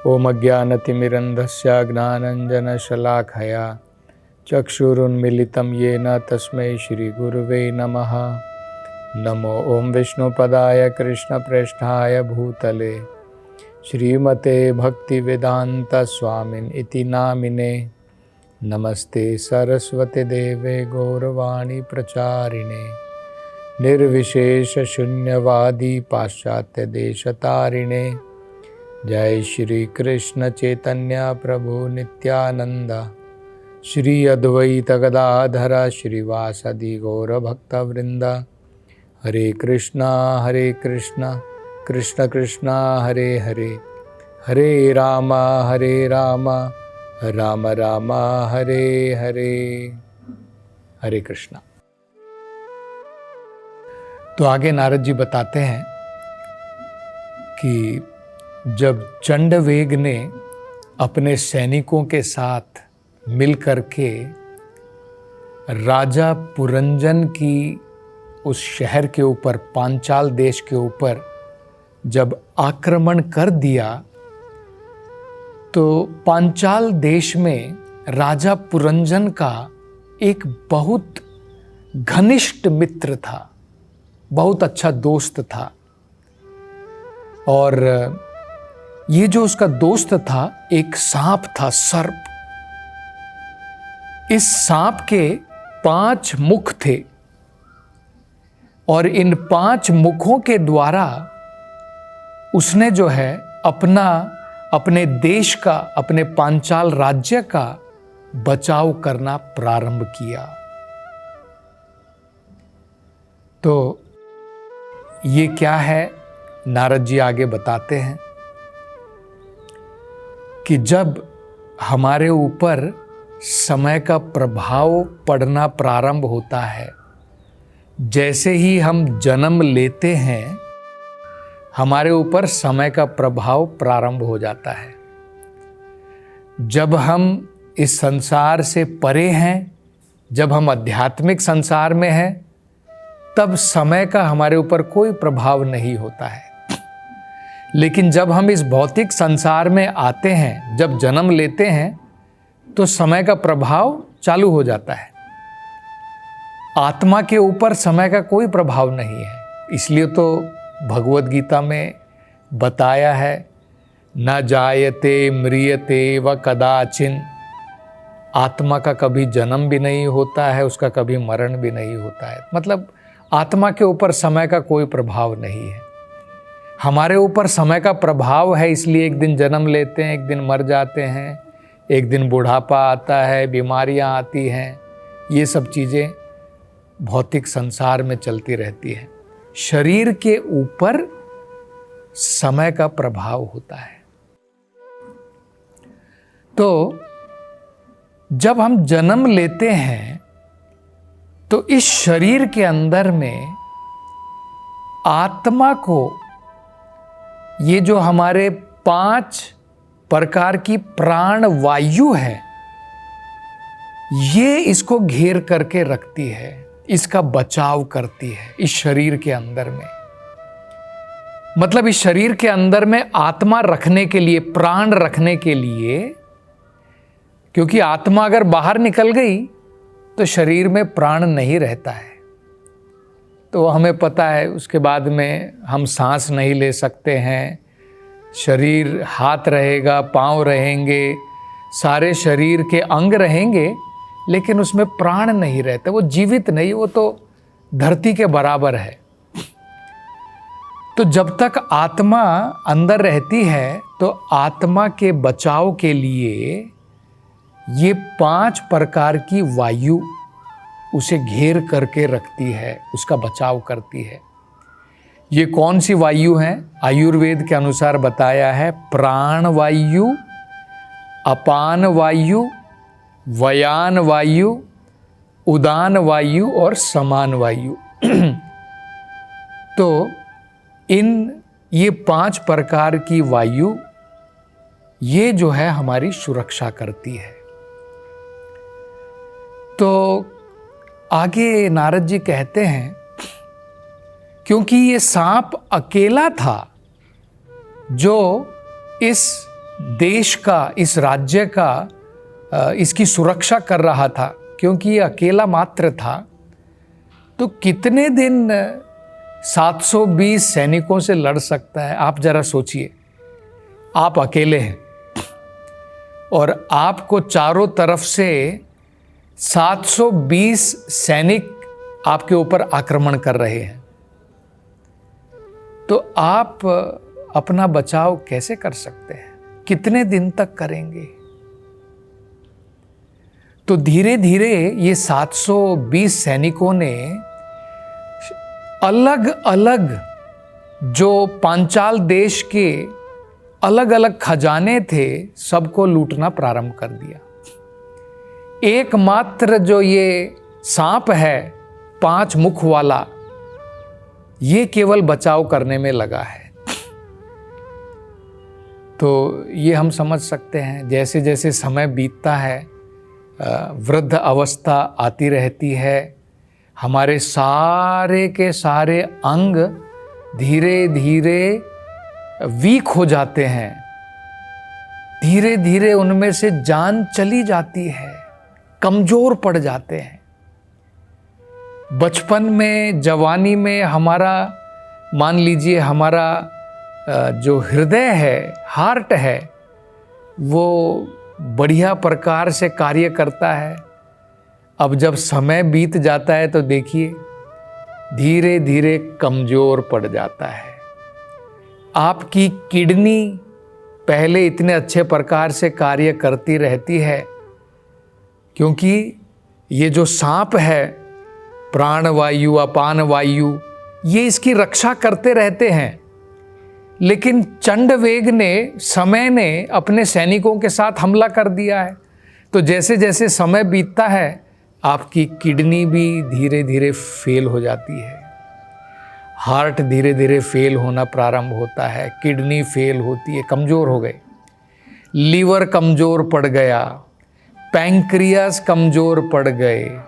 ओम अज्ञानतिमिरन्धस्य ज्ञानाञ्जनशलाकया चक्षुरुन्मीलितं येन तस्मै श्रीगुरुवे नमः। नमो ओम विष्णुपदाय कृष्णप्रेष्ठाय भूतले श्रीमते भक्तिवेदांत स्वामिन् इति नामिने। नमस्ते सरस्वती देवे गौरवाणी प्रचारिणे निर्विशेष शून्यवादी पाश्चात्य देशतारिणे। जय श्री कृष्ण चैतन्य प्रभु नित्यानंद श्री अद्वैत गदाधर श्रीवासदि गौर भक्तवृंद। हरे कृष्णा कृष्ण कृष्ण हरे हरे, हरे राम राम राम हरे हरे। हरे कृष्णा। तो आगे नारद जी बताते हैं कि जब चंडवेग ने अपने सैनिकों के साथ मिलकर के राजा पुरंजन की उस शहर के ऊपर, पांचाल देश के ऊपर जब आक्रमण कर दिया, तो पांचाल देश में राजा पुरंजन का एक बहुत घनिष्ठ मित्र था, बहुत अच्छा दोस्त था। और ये जो उसका दोस्त था, एक सांप था, सर्प। इस सांप के 5 मुख थे और इन 5 मुखों के द्वारा उसने जो है अपने देश का, अपने पांचाल राज्य का बचाव करना प्रारंभ किया। तो ये क्या है, नारद जी आगे बताते हैं कि जब हमारे ऊपर समय का प्रभाव पड़ना प्रारंभ होता है, जैसे ही हम जन्म लेते हैं, हमारे ऊपर समय का प्रभाव प्रारंभ हो जाता है। जब हम इस संसार से परे हैं, जब हम आध्यात्मिक संसार में हैं, तब समय का हमारे ऊपर कोई प्रभाव नहीं होता है। लेकिन जब हम इस भौतिक संसार में आते हैं, जब जन्म लेते हैं, तो समय का प्रभाव चालू हो जाता है। आत्मा के ऊपर समय का कोई प्रभाव नहीं है। इसलिए तो भगवत गीता में बताया है, न जायते म्रियते व कदाचिन। आत्मा का कभी जन्म भी नहीं होता है, उसका कभी मरण भी नहीं होता है। मतलब आत्मा के ऊपर समय का कोई प्रभाव नहीं है। हमारे ऊपर समय का प्रभाव है, इसलिए एक दिन जन्म लेते हैं, एक दिन मर जाते हैं, एक दिन बुढ़ापा आता है, बीमारियां आती हैं। ये सब चीज़ें भौतिक संसार में चलती रहती हैं। शरीर के ऊपर समय का प्रभाव होता है। तो जब हम जन्म लेते हैं, तो इस शरीर के अंदर में आत्मा को, ये जो हमारे 5 प्रकार की प्राण वायु है, ये इसको घेर करके रखती है, इसका बचाव करती है इस शरीर के अंदर में। मतलब इस शरीर के अंदर में आत्मा रखने के लिए, प्राण रखने के लिए, क्योंकि आत्मा अगर बाहर निकल गई तो शरीर में प्राण नहीं रहता है। तो हमें पता है, उसके बाद में हम सांस नहीं ले सकते हैं। शरीर, हाथ रहेगा, पांव रहेंगे, सारे शरीर के अंग रहेंगे, लेकिन उसमें प्राण नहीं रहता, वो जीवित नहीं, वो तो धरती के बराबर है। तो जब तक आत्मा अंदर रहती है, तो आत्मा के बचाव के लिए ये 5 प्रकार की वायु उसे घेर करके रखती है, उसका बचाव करती है। ये कौन सी वायु हैं? आयुर्वेद के अनुसार बताया है, प्राण वायु, अपान वायु, व्यान वायु, उदान वायु और समान वायु। तो ये 5 प्रकार की वायु, ये जो है हमारी सुरक्षा करती है। तो आगे नारद जी कहते हैं, क्योंकि ये सांप अकेला था जो इस देश का, इस राज्य का, इसकी सुरक्षा कर रहा था, क्योंकि ये अकेला मात्र था, तो कितने दिन 720 सैनिकों से लड़ सकता है? आप जरा सोचिए, आप अकेले हैं और आपको चारों तरफ से 720 सैनिक आपके ऊपर आक्रमण कर रहे हैं, तो आप अपना बचाव कैसे कर सकते हैं? कितने दिन तक करेंगे? तो धीरे धीरे ये 720 सैनिकों ने अलग अलग जो पांचाल देश के अलग अलग खजाने थे, सबको लूटना प्रारंभ कर दिया। एकमात्र जो ये सांप है 5 मुख वाला, ये केवल बचाव करने में लगा है। तो ये हम समझ सकते हैं, जैसे जैसे समय बीतता है, वृद्ध अवस्था आती रहती है, हमारे सारे के सारे अंग धीरे धीरे वीक हो जाते हैं, धीरे धीरे उनमें से जान चली जाती है, कमजोर पड़ जाते हैं। बचपन में, जवानी में हमारा, मान लीजिए हमारा जो हृदय है, हार्ट है, वो बढ़िया प्रकार से कार्य करता है। अब जब समय बीत जाता है तो देखिए धीरे धीरे कमजोर पड़ जाता है। आपकी किडनी पहले इतने अच्छे प्रकार से कार्य करती रहती है, क्योंकि ये जो सांप है, प्राण वायु, अपान वायु, ये इसकी रक्षा करते रहते हैं। लेकिन चंडवेग ने, समय ने अपने सैनिकों के साथ हमला कर दिया है। तो जैसे जैसे समय बीतता है, आपकी किडनी भी धीरे धीरे फेल हो जाती है, हार्ट धीरे धीरे फेल होना प्रारंभ होता है, किडनी फेल होती है, कमज़ोर हो गए, लीवर कमज़ोर पड़ गया, पैंक्रियास कमज़ोर पड़ गए।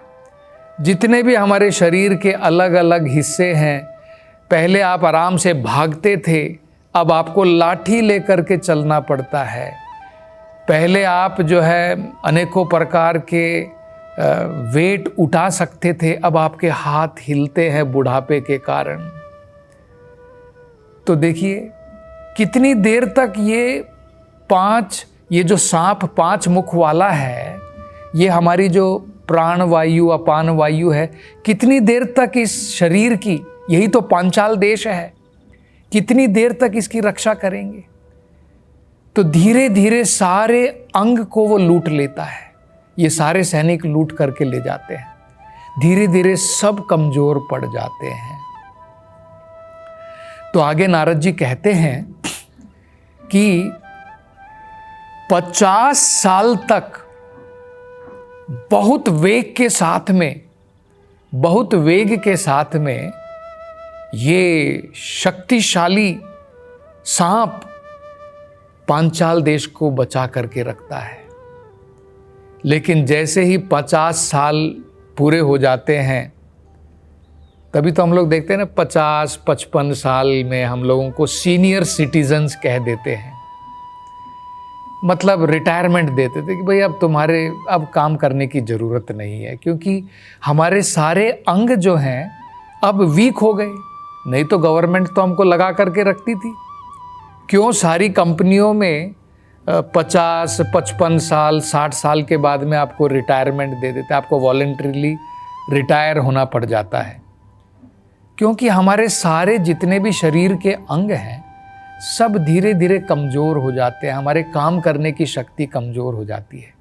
जितने भी हमारे शरीर के अलग अलग हिस्से हैं, पहले आप आराम से भागते थे, अब आपको लाठी लेकर के चलना पड़ता है। पहले आप जो है अनेकों प्रकार के वेट उठा सकते थे, अब आपके हाथ हिलते हैं बुढ़ापे के कारण। तो देखिए कितनी देर तक ये जो सांप 5 मुख वाला है, ये हमारी जो प्राण वायु, अपान वायु है, कितनी देर तक इस शरीर की, यही तो पांचाल देश है, कितनी देर तक इसकी रक्षा करेंगे? तो धीरे धीरे सारे अंग को वो लूट लेता है, ये सारे सैनिक लूट करके ले जाते हैं, धीरे धीरे सब कमजोर पड़ जाते हैं। तो आगे नारद जी कहते हैं कि 50 साल तक बहुत वेग के साथ में ये शक्तिशाली सांप पांचाल देश को बचा करके रखता है। लेकिन जैसे ही 50 साल पूरे हो जाते हैं, तभी तो हम लोग देखते हैं ना, 50-55 साल में हम लोगों को सीनियर सिटीजन्स कह देते हैं, मतलब रिटायरमेंट देते थे कि भाई अब तुम्हारे अब काम करने की ज़रूरत नहीं है, क्योंकि हमारे सारे अंग जो हैं अब वीक हो गए। नहीं तो गवर्नमेंट तो हमको लगा करके रखती थी। क्यों सारी कंपनियों में 50, 55 साल, 60 साल के बाद में आपको रिटायरमेंट दे देते, आपको वॉलंटरीली रिटायर होना पड़ जाता है, क्योंकि हमारे सारे जितने भी शरीर के अंग हैं सब धीरे धीरे कमज़ोर हो जाते हैं, हमारे काम करने की शक्ति कमज़ोर हो जाती है।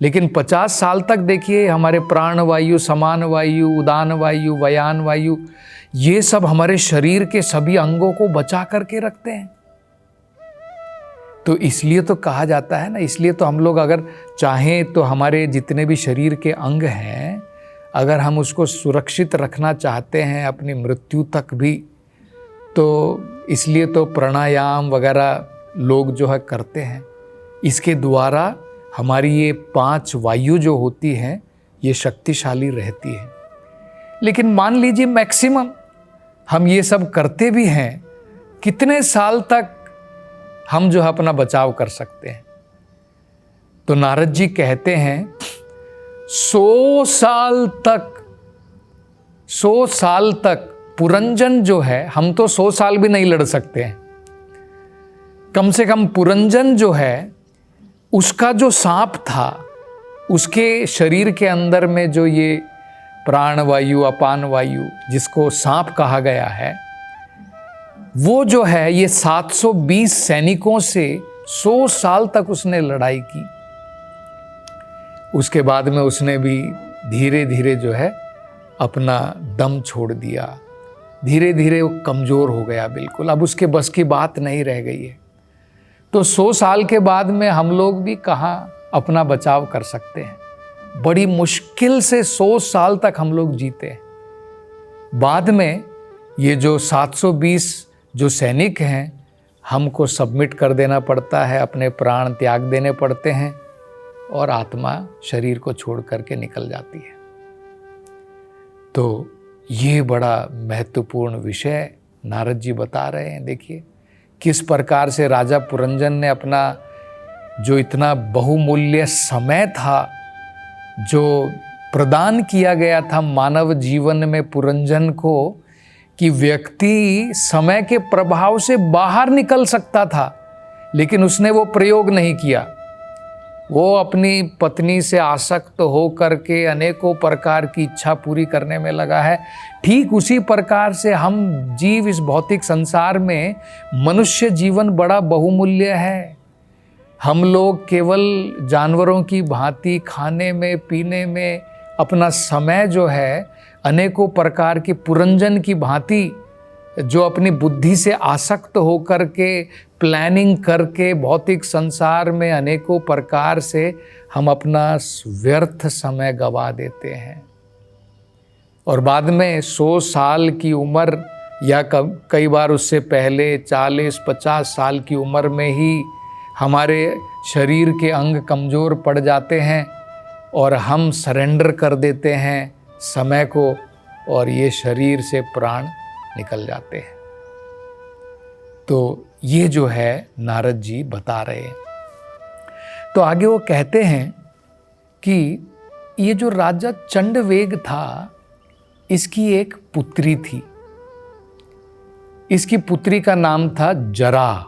लेकिन 50 साल तक देखिए हमारे प्राण वायु, समान वायु, उदान वायु, वयान वायु, ये सब हमारे शरीर के सभी अंगों को बचा करके रखते हैं। तो इसलिए तो कहा जाता है ना, इसलिए तो हम लोग अगर चाहें तो हमारे जितने भी शरीर के अंग हैं, अगर हम उसको सुरक्षित रखना चाहते हैं अपनी मृत्यु तक भी, तो इसलिए तो प्राणायाम वगैरह लोग जो है करते हैं। इसके द्वारा हमारी ये 5 वायु जो होती हैं ये शक्तिशाली रहती है। लेकिन मान लीजिए मैक्सिमम हम ये सब करते भी हैं, कितने साल तक हम जो है अपना बचाव कर सकते हैं। तो नारद जी कहते हैं 100 साल तक पुरंजन जो है, हम तो 100 साल भी नहीं लड़ सकते हैं, कम से कम पुरंजन जो है उसका जो सांप था, उसके शरीर के अंदर में जो ये प्राण वायु अपान वायु जिसको सांप कहा गया है, वो जो है ये 720 सैनिकों से 100 साल तक उसने लड़ाई की। उसके बाद में उसने भी धीरे धीरे जो है अपना दम छोड़ दिया, धीरे धीरे वो कमज़ोर हो गया बिल्कुल, अब उसके बस की बात नहीं रह गई है। तो 100 साल के बाद में हम लोग भी कहाँ अपना बचाव कर सकते हैं, बड़ी मुश्किल से 100 साल तक हम लोग जीते। बाद में ये जो 720 जो सैनिक हैं हमको सबमिट कर देना पड़ता है, अपने प्राण त्याग देने पड़ते हैं और आत्मा शरीर को छोड़ करके निकल जाती है। तो ये बड़ा महत्वपूर्ण विषय नारद जी बता रहे हैं। देखिए किस प्रकार से राजा पुरंजन ने अपना जो इतना बहुमूल्य समय था जो प्रदान किया गया था मानव जीवन में पुरंजन को, कि व्यक्ति समय के प्रभाव से बाहर निकल सकता था, लेकिन उसने वो प्रयोग नहीं किया। वो अपनी पत्नी से आसक्त हो करके अनेकों प्रकार की इच्छा पूरी करने में लगा है। ठीक उसी प्रकार से हम जीव इस भौतिक संसार में, मनुष्य जीवन बड़ा बहुमूल्य है। हम लोग केवल जानवरों की भांति खाने में पीने में अपना समय जो है अनेकों प्रकार की पुरंजन की भांति जो अपनी बुद्धि से आसक्त होकर के प्लानिंग करके भौतिक संसार में अनेकों प्रकार से हम अपना व्यर्थ समय गवा देते हैं। और बाद में 100 साल की उम्र या कई बार उससे पहले 40-50 साल की उम्र में ही हमारे शरीर के अंग कमज़ोर पड़ जाते हैं और हम सरेंडर कर देते हैं समय को, और ये शरीर से प्राण निकल जाते हैं। तो ये जो है नारद जी बता रहे हैं। तो आगे वो कहते हैं कि ये जो राजा चंडवेग था, इसकी एक पुत्री थी। इसकी पुत्री का नाम था जरा।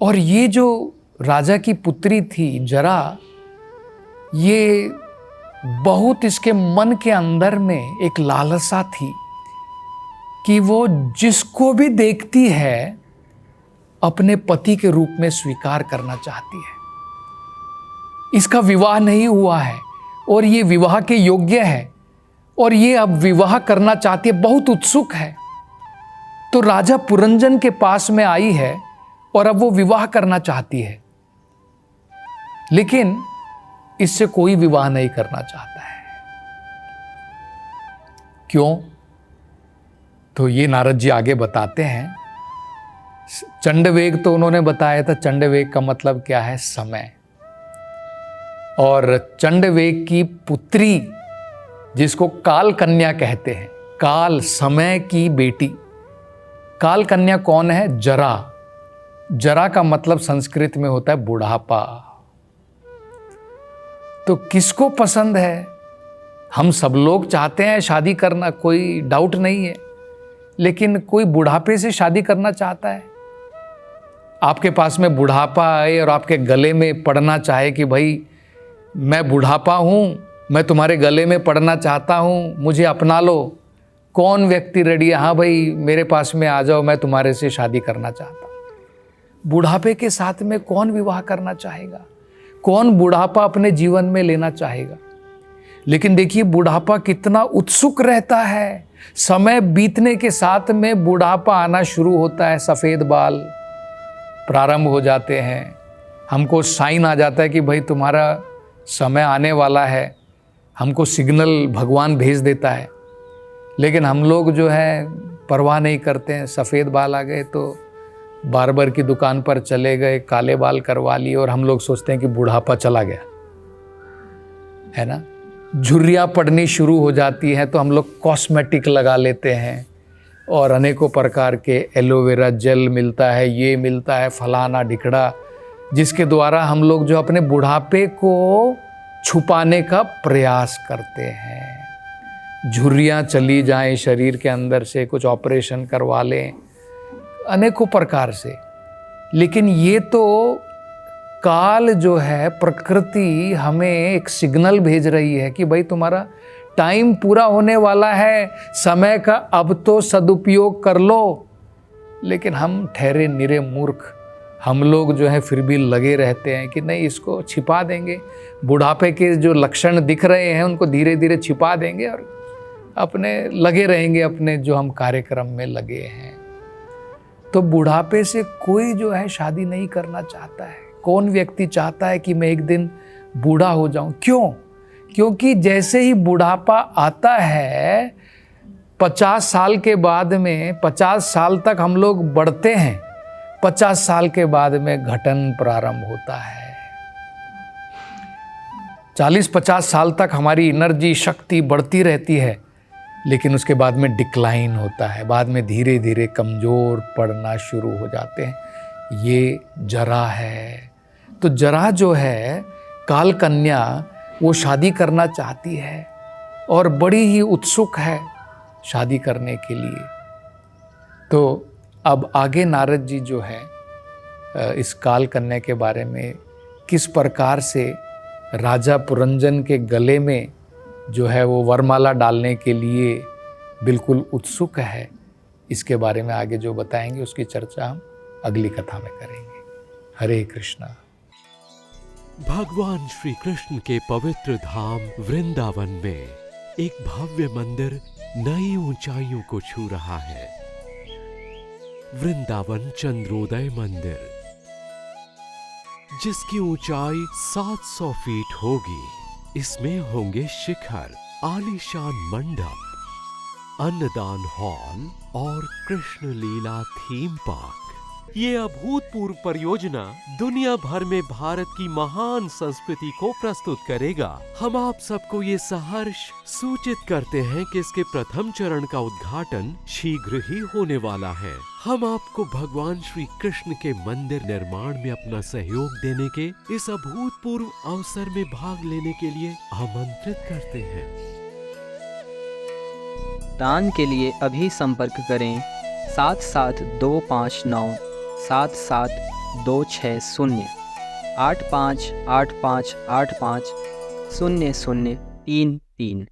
और ये जो राजा की पुत्री थी जरा, ये बहुत इसके मन के अंदर में एक लालसा थी कि वो जिसको भी देखती है अपने पति के रूप में स्वीकार करना चाहती है। इसका विवाह नहीं हुआ है और ये विवाह के योग्य है और ये अब विवाह करना चाहती है, बहुत उत्सुक है। तो राजा पुरंजन के पास में आई है और अब वो विवाह करना चाहती है, लेकिन इससे कोई विवाह नहीं करना चाहता है। क्यों? तो ये नारद जी आगे बताते हैं। चंडवेग तो उन्होंने बताया था, चंडवेग का मतलब क्या है? समय। और चंडवेग की पुत्री जिसको काल कन्या कहते हैं, काल समय की बेटी। काल कन्या कौन है? जरा। जरा का मतलब संस्कृत में होता है बुढ़ापा। तो किसको पसंद है? हम सब लोग चाहते हैं शादी करना, कोई डाउट नहीं है, लेकिन कोई बुढ़ापे से शादी करना चाहता है? आपके पास में बुढ़ापा आए और आपके गले में पड़ना चाहे कि भाई मैं बुढ़ापा हूँ, मैं तुम्हारे गले में पड़ना चाहता हूँ, मुझे अपना लो। कौन व्यक्ति रेडी है? हाँ भाई मेरे पास में आ जाओ, मैं तुम्हारे से शादी करना चाहता हूँ। बुढ़ापे के साथ में कौन विवाह करना चाहेगा? कौन बुढ़ापा अपने जीवन में लेना चाहेगा? लेकिन देखिए बुढ़ापा कितना उत्सुक रहता है। समय बीतने के साथ में बुढ़ापा आना शुरू होता है, सफ़ेद बाल प्रारंभ हो जाते हैं, हमको साइन आ जाता है कि भाई तुम्हारा समय आने वाला है, हमको सिग्नल भगवान भेज देता है। लेकिन हम लोग जो है परवाह नहीं करते हैं। सफ़ेद बाल आ गए तो बार्बर की दुकान पर चले गए, काले बाल करवा लिए और हम लोग सोचते हैं कि बुढ़ापा चला गया है ना। झुर्रियाँ पड़नी शुरू हो जाती हैं तो हम लोग कॉस्मेटिक लगा लेते हैं और अनेकों प्रकार के एलोवेरा जेल मिलता है, ये मिलता है, फलाना ढिकड़ा, जिसके द्वारा हम लोग जो अपने बुढ़ापे को छुपाने का प्रयास करते हैं। झुर्रियाँ चली जाएं शरीर के अंदर से, कुछ ऑपरेशन करवा लें, अनेकों प्रकार से। लेकिन ये तो काल जो है, प्रकृति हमें एक सिग्नल भेज रही है कि भाई तुम्हारा टाइम पूरा होने वाला है, समय का अब तो सदुपयोग कर लो। लेकिन हम ठहरे निरे मूर्ख, हम लोग जो है फिर भी लगे रहते हैं कि नहीं, इसको छिपा देंगे, बुढ़ापे के जो लक्षण दिख रहे हैं उनको धीरे धीरे छिपा देंगे और अपने लगे रहेंगे अपने जो हम कार्यक्रम में लगे हैं। तो बुढ़ापे से कोई जो है शादी नहीं करना चाहता है। कौन व्यक्ति चाहता है कि मैं एक दिन बूढ़ा हो जाऊं? क्यों? क्योंकि जैसे ही बुढ़ापा आता है, 50 साल के बाद में, 50 साल तक हम लोग बढ़ते हैं, 50 साल के बाद में घटन प्रारंभ होता है। 40-50 साल तक हमारी एनर्जी, शक्ति बढ़ती रहती है, लेकिन उसके बाद में डिक्लाइन होता है, बाद में धीरे धीरे कमज़ोर पड़ना शुरू हो जाते हैं। ये जरा है। तो जरा जो है, काल कन्या, वो शादी करना चाहती है और बड़ी ही उत्सुक है शादी करने के लिए। तो अब आगे नारद जी जो है इस काल कन्या के बारे में किस प्रकार से राजा पुरंजन के गले में जो है वो वरमाला डालने के लिए बिल्कुल उत्सुक है, इसके बारे में आगे जो बताएंगे उसकी चर्चा हम अगली कथा में करेंगे। हरे कृष्णा। भगवान श्री कृष्ण के पवित्र धाम वृंदावन में एक भव्य मंदिर नई ऊंचाइयों को छू रहा है। वृंदावन चंद्रोदय मंदिर, जिसकी ऊंचाई 700 फीट होगी। इसमें होंगे शिखर, आलीशान मंडप, अन्नदान हॉल और कृष्ण लीला थीम पार्क। ये अभूतपूर्व परियोजना दुनिया भर में भारत की महान संस्कृति को प्रस्तुत करेगा। हम आप सबको ये सहर्ष सूचित करते हैं कि इसके प्रथम चरण का उद्घाटन शीघ्र ही होने वाला है। हम आपको भगवान श्री कृष्ण के मंदिर निर्माण में अपना सहयोग देने के इस अभूतपूर्व अवसर में भाग लेने के लिए आमंत्रित करते हैं। दान के लिए अभी संपर्क करें 7725977260 8585850033।